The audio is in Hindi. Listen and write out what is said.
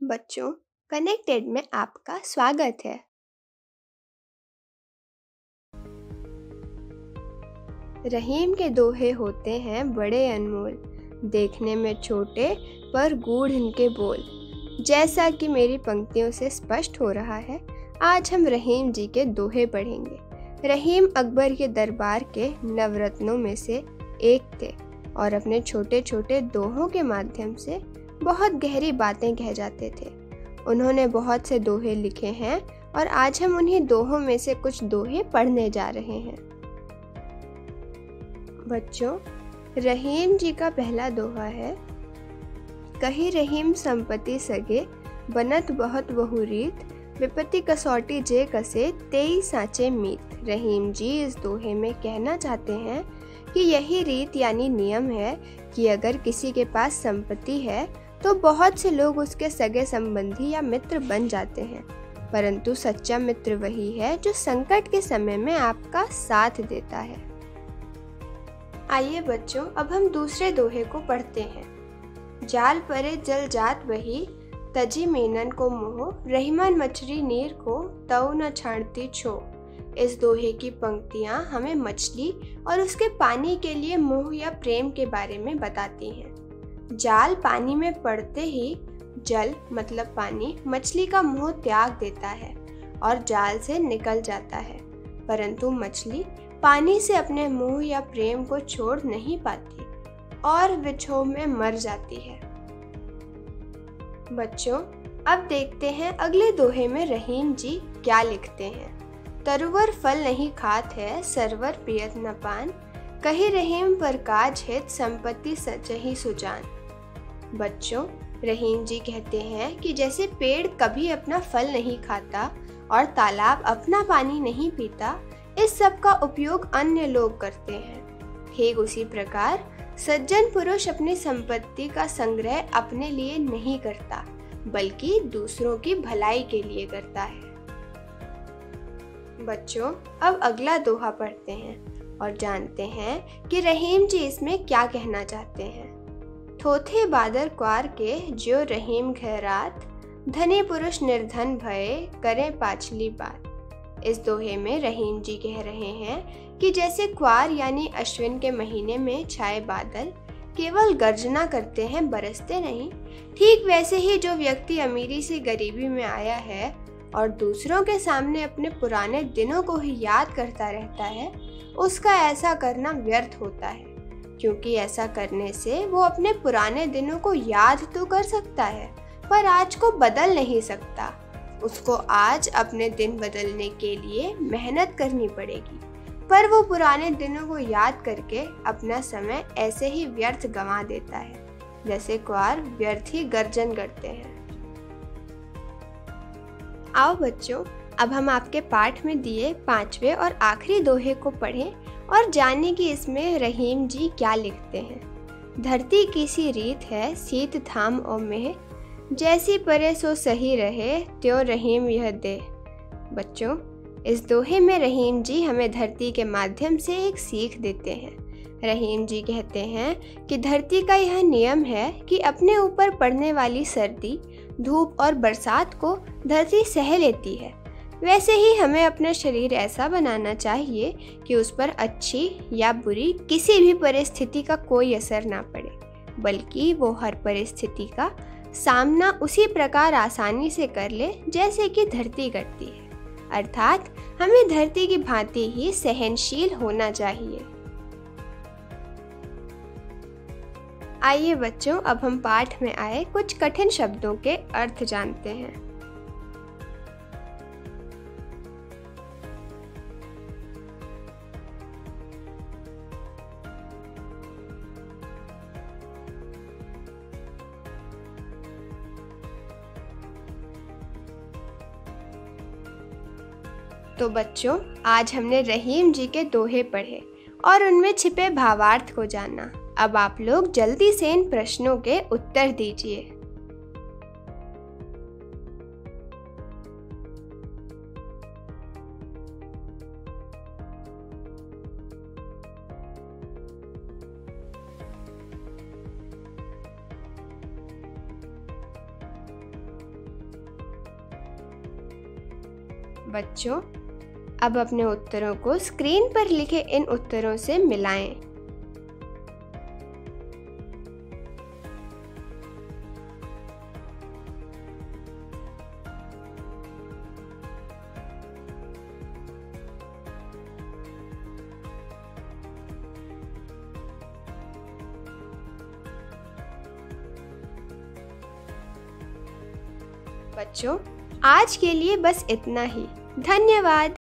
बच्चों, कनेक्टेड में आपका स्वागत है। रहीम के दोहे होते हैं बड़े अनमोल, देखने में छोटे पर गूढ़ इनके बोल। जैसा कि मेरी पंक्तियों से स्पष्ट हो रहा है, आज हम रहीम जी के दोहे पढ़ेंगे। रहीम अकबर के दरबार के नवरत्नों में से एक थे और अपने छोटे छोटे दोहों के माध्यम से बहुत गहरी बातें कह जाते थे। उन्होंने बहुत से दोहे लिखे हैं और आज हम उन्हीं दोहों में से कुछ दोहे पढ़ने जा रहे हैं। बच्चों, रहीम जी का पहला दोहा है। कही रहीम संपत्ति सगे, बनत बहुत बहु रीत, विपत्ति कसौटी जे कसे, तेई साँचे मीत। रहीम जी इस दोहे में कहना चाहते हैं कि यही रीत यानी नियम है कि अगर किसी के पास संपत्ति है तो बहुत से लोग उसके सगे संबंधी या मित्र बन जाते हैं, परंतु सच्चा मित्र वही है जो संकट के समय में आपका साथ देता है। आइए बच्चों, अब हम दूसरे दोहे को पढ़ते हैं। जाल परे जल जात बही, तजी मेनन को मोह, रहीमन मछली नीर को, तऊ न छाणती छो। इस दोहे की पंक्तियां हमें मछली और उसके पानी के लिए मोह या प्रेम के बारे में बताती हैं। जाल पानी में पड़ते ही जल मतलब पानी मछली का मोह त्याग देता है और जाल से निकल जाता है, परंतु मछली पानी से अपने मोह या प्रेम को छोड़ नहीं पाती और विछोह में मर जाती है। बच्चों, अब देखते हैं अगले दोहे में रहीम जी क्या लिखते हैं। तरुवर फल नहीं खात है, सरवर पियत न पान, कही रहीम पर काज हित, संपत्ति सचही सुजान। बच्चों, रहीम जी कहते हैं कि जैसे पेड़ कभी अपना फल नहीं खाता और तालाब अपना पानी नहीं पीता, इस सब का उपयोग अन्य लोग करते हैं, ठीक उसी प्रकार सज्जन पुरुष अपनी संपत्ति का संग्रह अपने लिए नहीं करता, बल्कि दूसरों की भलाई के लिए करता है। बच्चों, अब अगला दोहा पढ़ते हैं और जानते हैं कि रहीम जी इसमें क्या कहना चाहते हैं। थोथे बादर क्वार के ज्यो रहीम खैरात, धनी पुरुष निर्धन भये, करें पाछली बात। इस दोहे में रहीम जी कह रहे हैं कि जैसे क्वार यानी अश्विन के महीने में छाए बादल केवल गर्जना करते हैं, बरसते नहीं, ठीक वैसे ही जो व्यक्ति अमीरी से गरीबी में आया है और दूसरों के सामने अपने पुराने दिनों को ही याद करता रहता है, उसका ऐसा करना व्यर्थ होता है, क्योंकि ऐसा करने से वो अपने पुराने दिनों को याद तो कर सकता है पर आज को बदल नहीं सकता। उसको आज अपने दिन बदलने के लिए मेहनत करनी पड़ेगी, पर वो पुराने दिनों को याद करके अपना समय ऐसे ही व्यर्थ गंवा देता है, जैसे क्वार व्यर्थ ही गर्जन करते हैं। आओ बच्चों, अब हम आपके पाठ में दिए 5वें और आखिरी दोहे को पढ़ें और जाने कि इसमें रहीम जी क्या लिखते हैं। धरती की सी रीत है, सीत थाम और मेह, जैसी परे सो सही रहे, त्यों रहीम यह दे। बच्चों, इस दोहे में रहीम जी हमें धरती के माध्यम से एक सीख देते हैं। रहीम जी कहते हैं कि धरती का यह नियम है कि अपने ऊपर पड़ने वाली सर्दी, धूप और बरसात को धरती सह लेती है। वैसे ही हमें अपना शरीर ऐसा बनाना चाहिए कि उस पर अच्छी या बुरी किसी भी परिस्थिति का कोई असर ना पड़े, बल्कि वो हर परिस्थिति का सामना उसी प्रकार आसानी से कर ले जैसे कि धरती करती है। अर्थात हमें धरती की भांति ही सहनशील होना चाहिए। आइए बच्चों, अब हम पाठ में आए कुछ कठिन शब्दों के अर्थ जानते हैं। तो बच्चों, आज हमने रहीम जी के दोहे पढ़े और उनमें छिपे भावार्थ को जाना। अब आप लोग जल्दी से इन प्रश्नों के उत्तर दीजिए। बच्चों, अब अपने उत्तरों को स्क्रीन पर लिखे इन उत्तरों से मिलाएं। बच्चों, आज के लिए बस इतना ही। धन्यवाद।